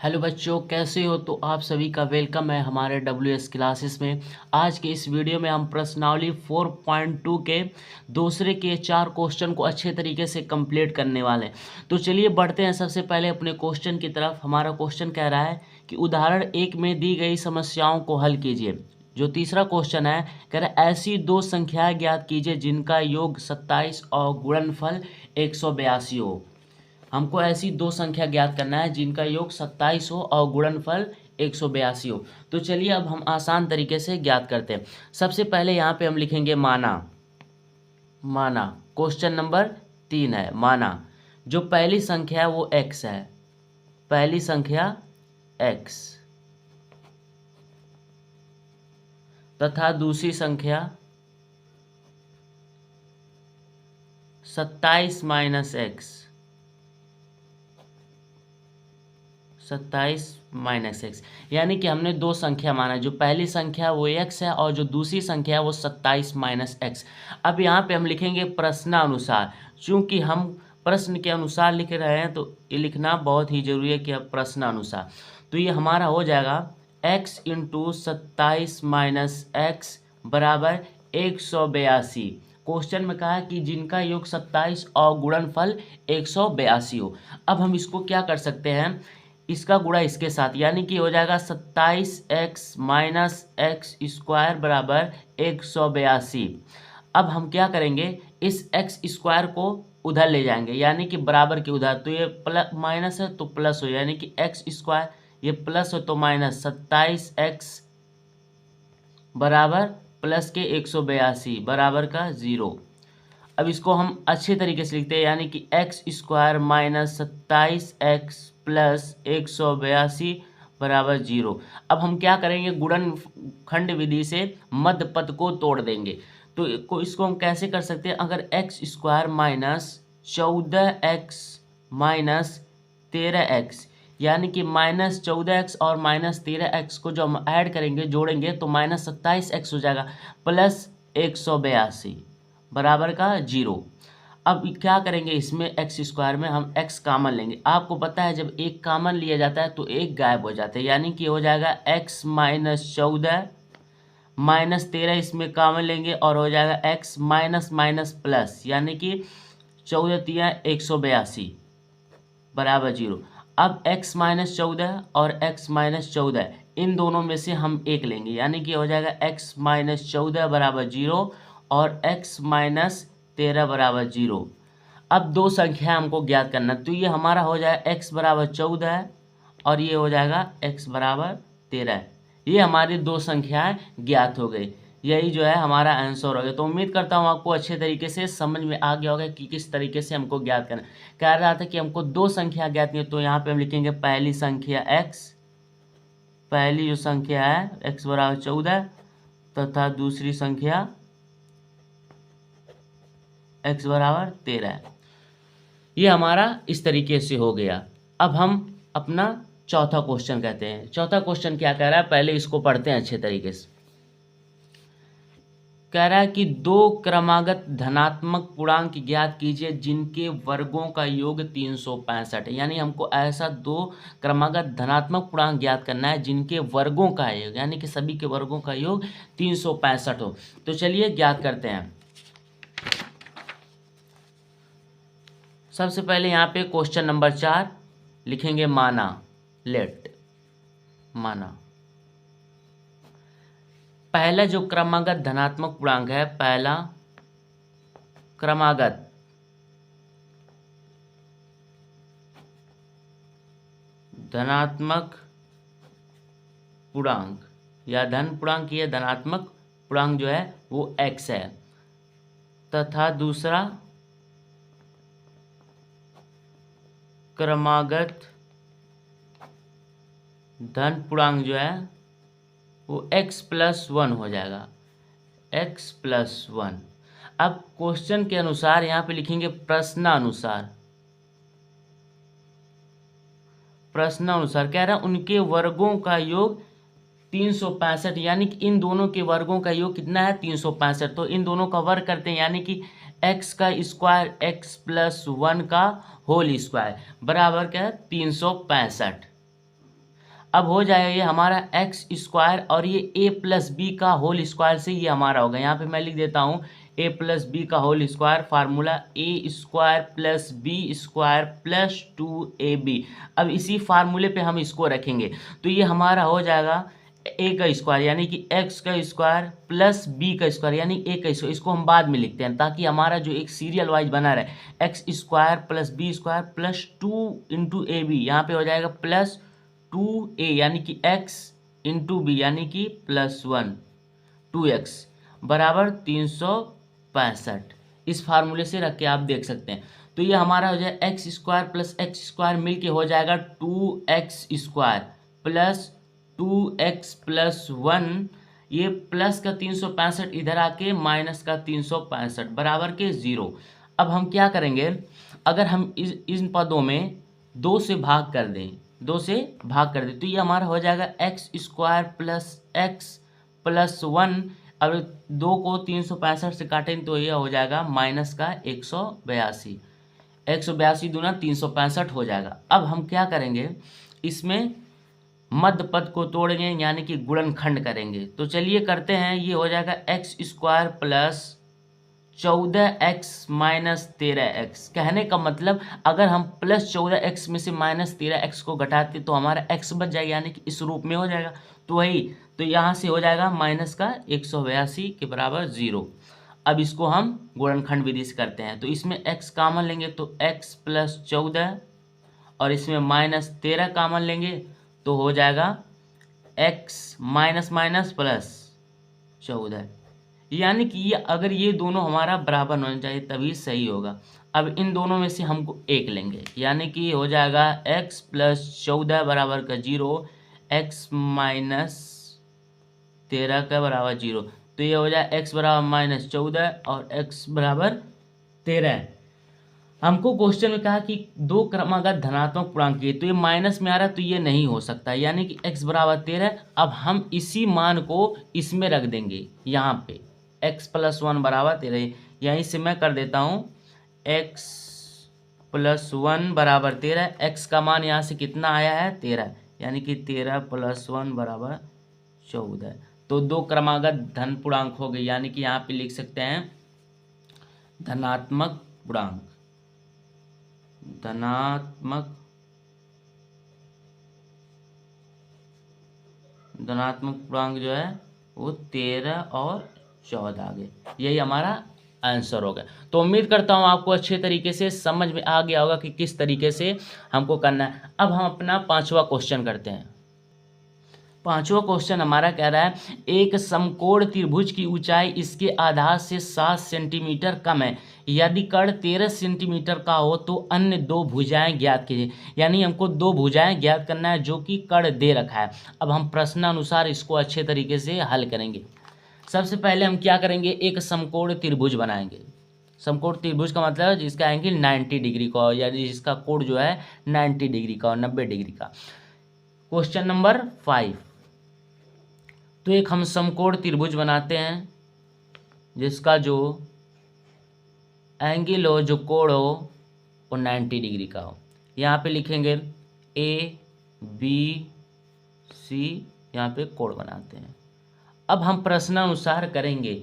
Hello बच्चों, कैसे हो? तो आप सभी का वेलकम है हमारे WS क्लासेस में। आज के इस वीडियो में हम प्रश्नावली 4.2 के दूसरे के 4 क्वेश्चन को अच्छे तरीके से कंप्लीट करने वाले हैं। तो चलिए बढ़ते हैं सबसे पहले अपने क्वेश्चन की तरफ। हमारा क्वेश्चन कह रहा है कि उदाहरण 1 में दी गई समस्याओं को हल कीजिए। जो तीसरा क्वेश्चन है, कह रहा है ऐसी दो संख्याएं ज्ञात कीजिए जिनका योग 27 और गुणनफल 182 हो। हमको ऐसी दो संख्या ज्ञात करना है जिनका योग 27 हो और गुणनफल 182 हो। तो चलिए अब हम आसान तरीके से ज्ञात करते हैं। सबसे पहले यहाँ पे हम लिखेंगे माना। माना क्वेश्चन नंबर 3 है। माना जो पहली संख्या है वो x है। पहली संख्या x तथा दूसरी संख्या 27 माइनस एक्स। 27 माइनस एक्स, यानी कि हमने दो संख्या माना। जो पहली संख्या वो x है और जो दूसरी संख्या है वो 27 माइनस एक्स। अब यहाँ पे हम लिखेंगे प्रश्नानुसार। चूंकि हम प्रश्न के अनुसार लिख रहे हैं तो ये लिखना बहुत ही जरूरी है कि अब प्रश्नानुसार। तो ये हमारा हो जाएगा x इंटू 27 माइनस एक्स बराबर 182। क्वेश्चन में कहा है कि जिनका योग 27 और गुणनफल 182 हो। अब हम इसको क्या कर सकते हैं, इसका गुणा इसके साथ, यानी कि हो जाएगा 27x माइनस एक्स स्क्वायर बराबर 182। अब हम क्या करेंगे, इस एक्स स्क्वायर को उधर ले जाएंगे, यानी कि बराबर के उधर। तो ये प्लस माइनस है तो प्लस हो, यानी कि एक्स स्क्वायर, ये प्लस हो तो माइनस 27x बराबर प्लस के 182 बराबर का 0। अब इसको हम अच्छे तरीके से लिखते हैं, यानी कि x square minus 27x plus 182 बराबर 0। अब हम क्या करेंगे, गुणनखंड विधि से मध्य पद को तोड़ देंगे। तो इसको हम कैसे कर सकते हैं, अगर x square minus 14x minus 13x, यानी कि माइनस 14x और माइनस 13x को जो हम ऐड करेंगे, जोड़ेंगे, तो माइनस 27x हो जाएगा प्लस 182 बराबर का 0। अब क्या करेंगे, इसमें एक्स स्क्वायर में हम x कामन लेंगे। आपको पता है जब एक कामन लिया जाता है तो एक गायब हो जाता है, यानी कि हो जाएगा x माइनस 14 माइनस 13, इसमें कामन लेंगे और हो जाएगा x माइनस माइनस प्लस, यानी कि 14 तिया 182 बराबर 0। अब x माइनस 14 और x माइनस 14 इन दोनों में से हम एक लेंगे, यानी कि हो जाएगा x माइनस 14 बराबर 0 और x माइनस 13 बराबर 0। अब दो संख्या हमको ज्ञात करना, तो ये हमारा हो जाएगा x बराबर 14 और ये हो जाएगा x बराबर 13। ये हमारी दो संख्याएं ज्ञात हो गई। यही जो है हमारा आंसर हो गया। तो उम्मीद करता हूँ आपको अच्छे तरीके से समझ में आ गया होगा कि किस तरीके से हमको ज्ञात करना। कह रहा था कि हमको दो संख्या ज्ञात नहीं, तो यहाँ पे हम लिखेंगे पहली संख्या x, पहली जो संख्या है x बराबर 14 तथा दूसरी संख्या x बराबर 13। ये हमारा इस तरीके से हो गया। अब हम अपना चौथा क्वेश्चन कहते हैं। चौथा क्वेश्चन क्या कह रहा है, पहले इसको पढ़ते हैं अच्छे तरीके से। कह रहा है कि दो क्रमागत धनात्मक पूर्णांक ज्ञात कीजिए जिनके वर्गों का योग 365 है। यानी हमको ऐसा दो क्रमागत धनात्मक पूर्णांक ज्ञात करना है जिनके वर्गों का योग, यानी कि सभी के वर्गों का योग 365 हो। तो चलिए ज्ञात करते हैं। सबसे पहले यहाँ पे क्वेश्चन नंबर 4 लिखेंगे माना। लेट माना पहला जो क्रमागत धनात्मक पूर्णांक है, पहला क्रमागत धनात्मक पूर्णांक या धन पूर्णांक या धनात्मक पूर्णांक जो है वो x है, तथा दूसरा क्रमागत धन पूर्णांक जो है वो x प्लस 1 हो जाएगा, x प्लस 1। अब क्वेश्चन के अनुसार यहाँ पे लिखेंगे प्रश्नानुसार। प्रश्नानुसार कह रहा है उनके वर्गों का योग 365, यानी कि इन दोनों के वर्गों का योग कितना है 365। तो इन दोनों का वर्ग करते हैं, यानी कि x का स्क्वायर x प्लस 1 का होल स्क्वायर बराबर क्या है 365। अब हो जाएगा ये हमारा एक्स स्क्वायर और ये ए प्लस बी का होल स्क्वायर से ये हमारा होगा। यहाँ पे मैं लिख देता हूँ ए प्लस बी का whole square, formula A square plus B square plus 2ab। अब इसी फार्मूले पे हम इसको रखेंगे तो ये हमारा हो जाएगा ए का स्क्वायर यानी कि एक्स का स्क्वायर प्लस बी का स्क्वायर यानी ए का स्क्वायर। इसको हम बाद में लिखते हैं ताकि हमारा जो एक सीरियल वाइज बना रहे। X square plus B square plus 2 × ab, यहाँ पे हो जाएगा प्लस 2a यानी कि x इंटू बी यानी कि +1 2x बराबर 365। इस फार्मूले से रख के आप देख सकते हैं। तो ये हमारा हो जाए X square plus X square मिल के हो जाएगा 2x square plus 2x plus 1, ये प्लस का 365 इधर आके माइनस का 365 बराबर के 0। अब हम क्या करेंगे, अगर हम इन पदों में 2 से भाग कर दें, 2 से भाग कर दें तो ये हमारा हो जाएगा x square plus x plus 1। अब 2 को 365 से काटें तो ये हो जाएगा माइनस का 182, 182 दूना 365 हो जाएगा। अब हम क्या करेंगे, इसमें मध्य पद को तोड़ेंगे यानी कि गुणनखंड करेंगे। तो चलिए करते हैं। ये हो जाएगा x square plus 14x minus 13x। कहने का मतलब अगर हम प्लस 14x में से माइनस 13x को घटाते तो हमारा x बच जाएगा यानी कि इस रूप में हो जाएगा। तो वही, तो यहाँ से हो जाएगा माइनस का 182 के बराबर 0। अब इसको हम गुणनखंड विधि से करते हैं तो इसमें x कॉमन लेंगे तो x प्लस 14 और इसमें माइनस 13 कॉमन लेंगे तो हो जाएगा x माइनस माइनस प्लस 14, यानी कि ये अगर ये दोनों हमारा बराबर होना चाहिए तभी सही होगा। अब इन दोनों में से हमको एक लेंगे यानी कि हो जाएगा x प्लस 14 बराबर का 0, x माइनस 13 का बराबर 0। तो ये हो जाए x बराबर माइनस 14 और x बराबर 13। हमको क्वेश्चन में कहा कि 2 क्रमागत धनात्मक पूर्णांक है तो ये माइनस में आ रहा है तो ये नहीं हो सकता, यानी कि x बराबर 13। अब हम इसी मान को इसमें रख देंगे यहाँ पे x प्लस 1 बराबर 13। यहीं से मैं कर देता हूँ x प्लस 1 बराबर 13। x का मान यहाँ से कितना आया है 13, यानी कि 13 प्लस 1 बराबर 14। तो 2 क्रमागत धन पूर्णांक हो गए, यानी कि यहाँ पे लिख सकते हैं धनात्मक पूर्णांक। धनात्मक पूर्णांक जो है वो 13 और 14 आ गए। यही हमारा आंसर होगा। तो उम्मीद करता हूँ आपको अच्छे तरीके से समझ में आ गया होगा कि किस तरीके से हमको करना है। अब हम अपना 5वां क्वेश्चन करते हैं। 5वां क्वेश्चन हमारा कह रहा है एक समकोण त्रिभुज की ऊंचाई इसके आधार से 7 सेंटीमीटर कम है। यदि कर्ण 13 सेंटीमीटर का हो तो अन्य 2 भुजाएं ज्ञात कीजिए। यानी हमको 2 भुजाएं ज्ञात करना है जो कि कर्ण दे रखा है। अब हम प्रश्नानुसार इसको अच्छे तरीके से हल करेंगे। सबसे पहले हम क्या करेंगे, एक समकोण त्रिभुज बनाएंगे। समकोण त्रिभुज का मतलब जिसका एंगल 90 डिग्री का हो, यानी जिसका कोण जो है 90 डिग्री का हो, 90 डिग्री का। क्वेश्चन नंबर 5, तो एक हम समकोण त्रिभुज बनाते हैं जिसका जो एंगल हो, जो कोण हो वो 90 डिग्री का हो। यहाँ पे लिखेंगे ए बी सी, यहाँ पे कोण बनाते हैं। अब हम प्रश्नानुसार करेंगे।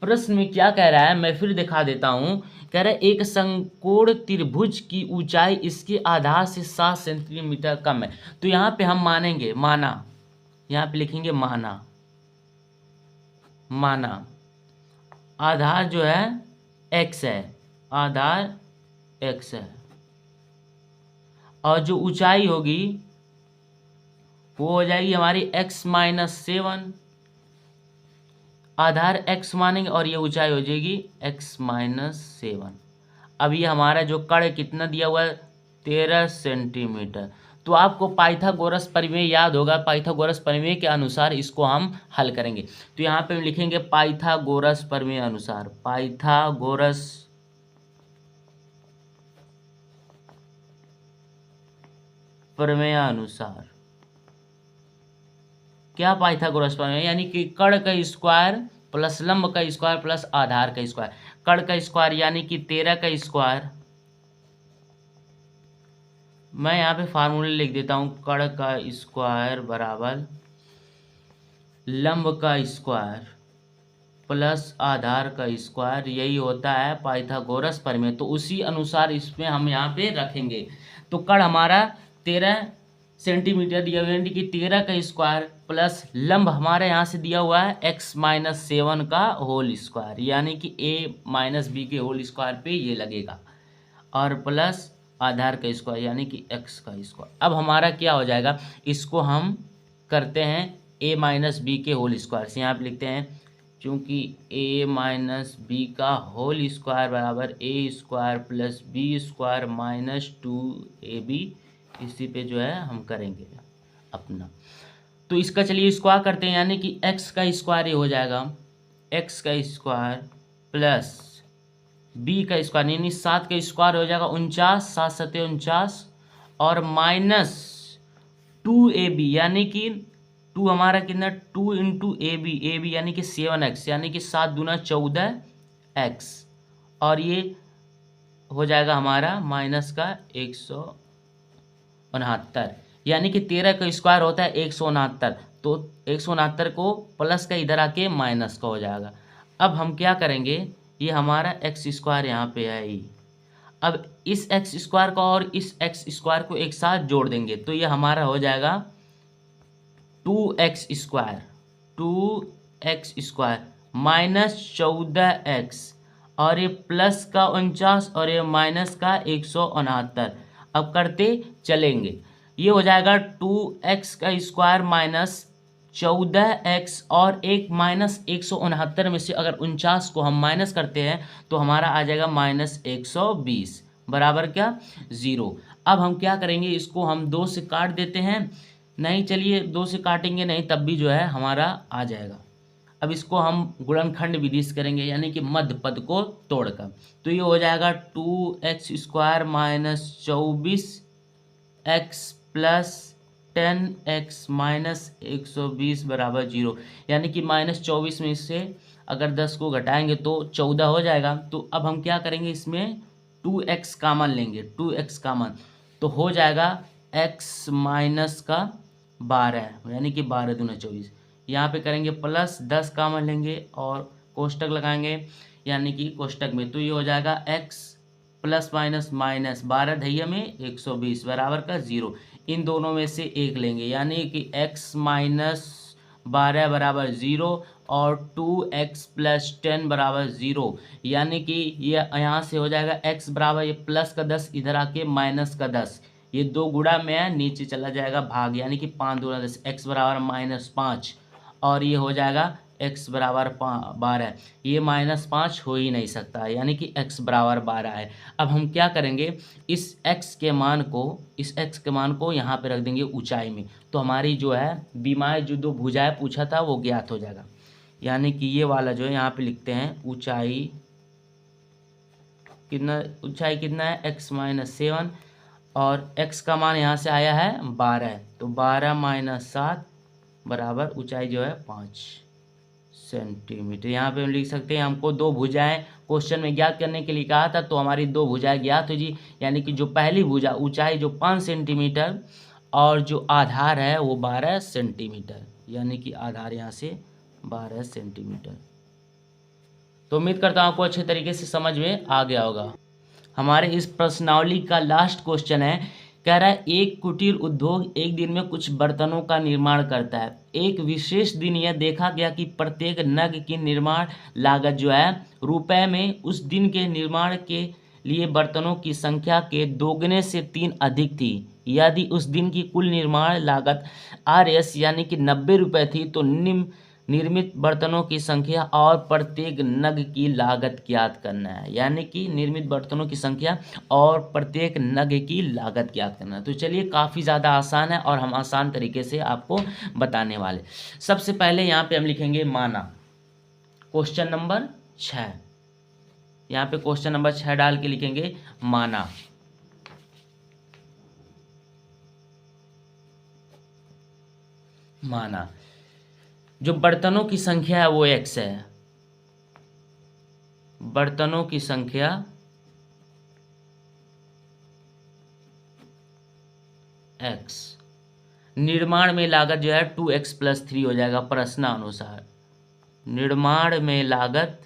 प्रश्न में क्या कह रहा है मैं फिर दिखा देता हूँ। कह रहा है एक समकोण त्रिभुज की ऊंचाई इसके आधार से 7 सेंटीमीटर कम है। तो यहाँ पे हम मानेंगे, माना, यहाँ पे लिखेंगे माना, माना आधार जो है x है, आधार x है और जो ऊंचाई होगी वो हो जाएगी हमारी x माइनस 7। आधार x मानेंगे और ये ऊंचाई हो जाएगी x माइनस 7। अब ये हमारा जो कर्ण कितना दिया हुआ है 13 सेंटीमीटर। तो आपको पाइथागोरस प्रमेय याद होगा। पाइथागोरस प्रमेय के अनुसार इसको हम हल करेंगे। तो यहाँ पे लिखेंगे पाइथागोरस प्रमेय अनुसार, पाइथागोरस प्रमेय अनुसार। क्या पाइथागोरस प्रमेय, यानी कि कर्ण का स्क्वायर प्लस लंब का स्क्वायर प्लस आधार का स्क्वायर। कर्ण का स्क्वायर यानी कि 13 का स्क्वायर मैं यहाँ पे फार्मूला लिख देता हूँ, कण का स्क्वायर बराबर लंब का स्क्वायर प्लस आधार का स्क्वायर, यही होता है पाइथागोरस प्रमेय। तो उसी अनुसार इसमें हम यहाँ पे रखेंगे। तो कण हमारा 13 सेंटीमीटर दिया हुआ है, यानी कि 13 का स्क्वायर प्लस लंब हमारे यहाँ से दिया हुआ है x-7 का होल स्क्वायर, यानी कि a-b के होल स्क्वायर पे ये लगेगा, और प्लस आधार का स्क्वायर यानी कि x का स्क्वायर। अब हमारा क्या हो जाएगा, इसको हम करते हैं a-b के होल स्क्वायर से। यहाँ पे लिखते हैं क्योंकि a-b का होल स्क्वायर बराबर a square plus b square minus 2ab, इसी पे जो है हम करेंगे अपना। तो इसका चलिए स्क्वायर करते हैं, यानी कि x का स्क्वायर ये हो जाएगा x का स्क्वायर प्लस b का स्क्वायर, यानी 7 का स्क्वायर हो जाएगा 49, 7 7 49, और माइनस 2ab, यानी कि 2 हमारा कितना 2 इंटू ए बी यानी कि 7x, यानी कि 7 दूना 14x, और ये हो जाएगा हमारा माइनस का 169, यानी कि 13 का स्क्वायर होता है 169, तो 169 को प्लस का इधर आके माइनस का हो जाएगा। अब हम क्या करेंगे, ये हमारा एक्स स्क्वायर यहाँ पे है ही, अब इस एक्स स्क्वायर को और इस एक्स स्क्वायर को एक साथ जोड़ देंगे, तो ये हमारा हो जाएगा 2x स्क्वायर माइनस 14x, और ये प्लस का 49 और ये माइनस का 169। अब करते चलेंगे, ये हो जाएगा 2x का स्क्वायर माइनस 14x, और एक माइनस 169 में से अगर 49 को हम माइनस करते हैं तो हमारा आ जाएगा माइनस 120 बराबर क्या 0। अब हम क्या करेंगे, इसको हम 2 से काट देते हैं, नहीं चलिए 2 से काटेंगे नहीं तब भी जो है हमारा आ जाएगा। अब इसको हम गुणनखंड विधि से करेंगे, यानी कि मध्य पद को तोड़कर, तो ये हो जाएगा 2x square minus 24x plus 10x minus 120 बराबर 0, यानी कि माइनस 24 में से अगर 10 को घटाएंगे तो 14 हो जाएगा। तो अब हम क्या करेंगे, इसमें 2x कामन लेंगे, 2x कामन, तो हो जाएगा x माइनस का 12, यानी कि 12 दूना 24, यहाँ पे करेंगे प्लस 10 कामन लेंगे और कोष्टक लगाएंगे, यानी कि कोष्टक में, तो ये हो जाएगा x प्लस माइनस माइनस 12 ढैया में 120 बराबर का 0, इन दोनों में से एक लेंगे, यानी कि x माइनस 12 बराबर 0 और 2x प्लस 10 बराबर 0, यानी कि ये यहाँ से हो जाएगा x बराबर ये प्लस का 10 इधर आके माइनस का 10, ये 2 गुणा में नीचे चला जाएगा भाग, यानी कि 5 दूना 10, x बराबर माइनस 5, और ये हो जाएगा x बराबर 12, ये माइनस 5 हो ही नहीं सकता, यानी कि x बराबर 12 है। अब हम क्या करेंगे, इस x के मान को यहाँ पे रख देंगे ऊंचाई में, तो हमारी जो है बीमारी जो 2 भुजाएं पूछा था वो ज्ञात हो जाएगा, यानी कि ये वाला जो है यहाँ पे लिखते हैं ऊंचाई कितना है x माइनस 7, और x का मान यहाँ से आया है 12, तो 12 माइनस 7 बराबर ऊंचाई जो है 5 सेंटीमीटर। यहाँ पे हम लिख सकते हैं, हमको 2 भुजाएं क्वेश्चन में ज्ञात करने के लिए कहा था, तो हमारी 2 भुजाएं ज्ञात हो जी, यानी कि जो पहली भुजा ऊंचाई जो 5 सेंटीमीटर और जो आधार है वो 12 सेंटीमीटर, यानी कि आधार यहाँ से 12 सेंटीमीटर। तो उम्मीद करता हूँ आपको अच्छे तरीके से समझ में आ गया होगा। हमारे इस प्रश्नावली का लास्ट क्वेश्चन है, कह रहा है एक कुटीर उद्योग एक दिन में कुछ बर्तनों का निर्माण करता है। एक विशेष दिन यह देखा गया कि प्रत्येक नग की निर्माण लागत जो है रुपए में उस दिन के निर्माण के लिए बर्तनों की संख्या के दोगुने से 3 अधिक थी। यदि उस दिन की कुल निर्माण लागत RS यानी कि 90 रुपये थी, तो निर्मित बर्तनों की संख्या और प्रत्येक नग की लागत ज्ञात करना है, यानी कि निर्मित बर्तनों की संख्या और प्रत्येक नग की लागत ज्ञात करना है। तो चलिए काफ़ी ज़्यादा आसान है और हम आसान तरीके से आपको बताने वाले। सबसे पहले यहाँ पे हम लिखेंगे माना, क्वेश्चन नंबर 6, यहाँ पे क्वेश्चन नंबर 6 डाल के लिखेंगे माना। माना जो बर्तनों की संख्या है वो x है, बर्तनों की संख्या एक्स। निर्माण में लागत जो है 2x+3 हो जाएगा प्रश्नानुसार। निर्माण में लागत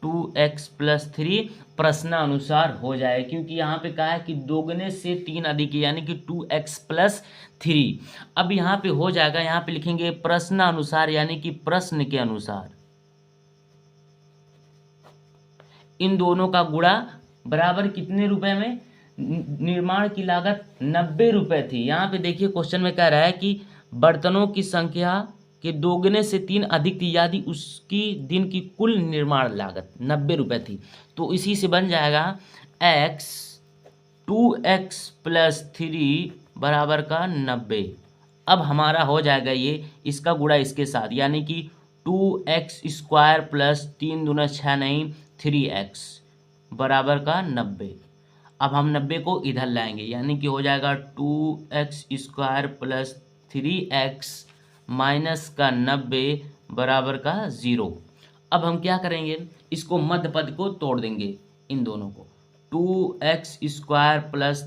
2x+3 प्रश्नानुसार हो जाए, क्योंकि यहाँ पे कहा है कि दोगुने से 3 अधिक यानी कि 2x+3। अब यहाँ पे हो जाएगा, यहाँ पे लिखेंगे प्रश्नानुसार यानी कि प्रश्न के अनुसार। इन दोनों का गुणा बराबर कितने रुपए में? निर्माण की लागत 90 रुपए थी। यहाँ पे देखिए क्वेश्चन में कह रहा है कि बर्तनों की संख्या के दोगुने से 3 अधिक थी यदि उसकी दिन की कुल निर्माण लागत 90 रुपए थी। तो इसी से बन जाएगा x 2x+3 बराबर का 90। अब हमारा हो जाएगा ये इसका गुणा इसके साथ, यानी कि 2x² प्लस 3 दूना 6 नहीं 3x बराबर का 90। अब हम 90 को इधर लाएंगे, यानी कि हो जाएगा 2x² प्लस 3x माइनस का 90 बराबर का 0। अब हम क्या करेंगे, इसको मध्य पद को तोड़ देंगे इन दोनों को। 2x² प्लस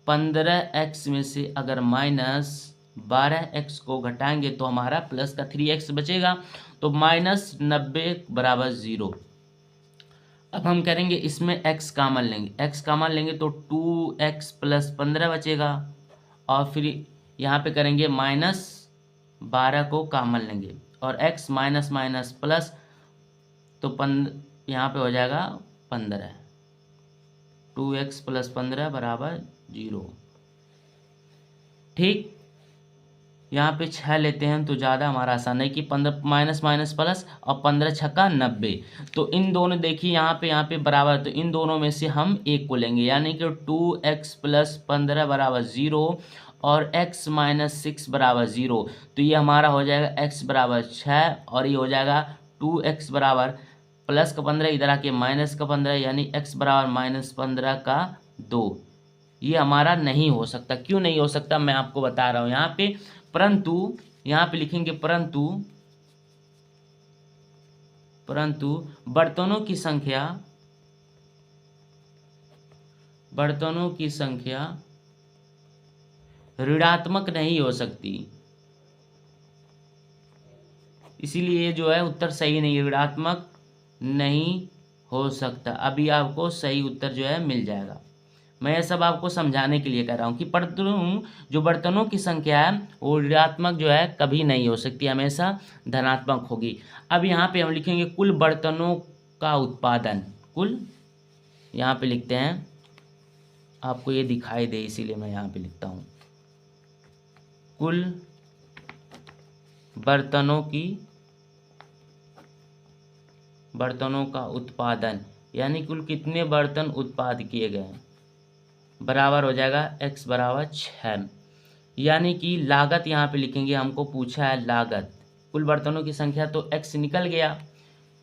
15x में से अगर माइनस 12x को घटाएंगे तो हमारा प्लस का 3x बचेगा, तो माइनस 90 बराबर 0। अब हम करेंगे इसमें x कॉमन लेंगे, x कॉमन लेंगे तो 2x प्लस 15 बचेगा, और फिर यहाँ पे करेंगे माइनस 12 को कॉमन लेंगे और x माइनस माइनस प्लस, तो यहाँ पे हो जाएगा 15। 2x प्लस 15 बराबर 0। ठीक, यहाँ पे 6 लेते हैं तो ज़्यादा हमारा आसान है कि 15 माइनस माइनस प्लस और 15 छक्का 90। तो इन दोनों देखिए यहाँ पे बराबर, तो इन दोनों में से हम एक को लेंगे, यानी कि 2x प्लस 15 बराबर 0 और x माइनस 6 बराबर 0। तो ये हमारा हो जाएगा x बराबर 6 और ये हो जाएगा 2x बराबर प्लस का 15 इधर आके माइनस का 15, यानी x बराबर माइनस 15 का 2। ये हमारा नहीं हो सकता। क्यों नहीं हो सकता मैं आपको बता रहा हूँ यहाँ पे, परंतु यहाँ पे लिखेंगे परंतु बर्तनों की संख्या ऋणात्मक नहीं हो सकती, इसीलिए जो है उत्तर सही नहीं है, ऋणात्मक नहीं हो सकता। अभी आपको सही उत्तर जो है मिल जाएगा। मैं ये सब आपको समझाने के लिए कह रहा हूँ कि बर्तनों की संख्या है वो ऋणात्मक जो है कभी नहीं हो सकती, हमेशा धनात्मक होगी। अब यहाँ पे हम लिखेंगे कुल बर्तनों का उत्पादन। कुल यहाँ पे लिखते हैं, आपको ये दिखाई दे इसीलिए मैं यहाँ पे लिखता हूँ, कुल बर्तनों का उत्पादन, यानी कुल कितने बर्तन उत्पाद किए गए हैं, बराबर हो जाएगा x बराबर 6। यानी कि लागत यहाँ पे लिखेंगे, हमको पूछा है लागत, कुल बर्तनों की संख्या तो x निकल गया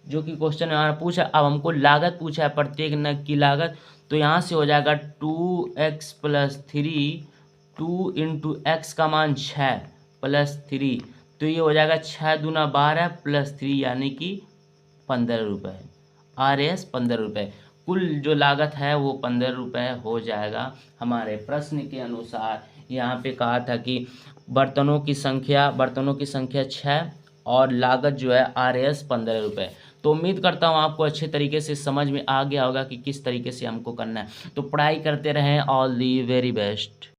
जो कि क्वेश्चन में हमारा पूछा। अब हमको लागत पूछा है, प्रत्येक नग की लागत, तो यहाँ से हो जाएगा 2x प्लस 3, 2 इंटू एक्स का मान 6 प्लस 3, तो ये हो जाएगा 6 दूना 12 प्लस 3 यानी कि 15 रुपये, RS 15 रुपये। कुल जो लागत है वो 15 रुपये हो जाएगा। हमारे प्रश्न के अनुसार यहाँ पे कहा था कि बर्तनों की संख्या 6 और लागत जो है RS 15 रुपये। तो उम्मीद करता हूँ आपको अच्छे तरीके से समझ में आ गया होगा कि किस तरीके से हमको करना है। तो पढ़ाई करते रहें। All the very best.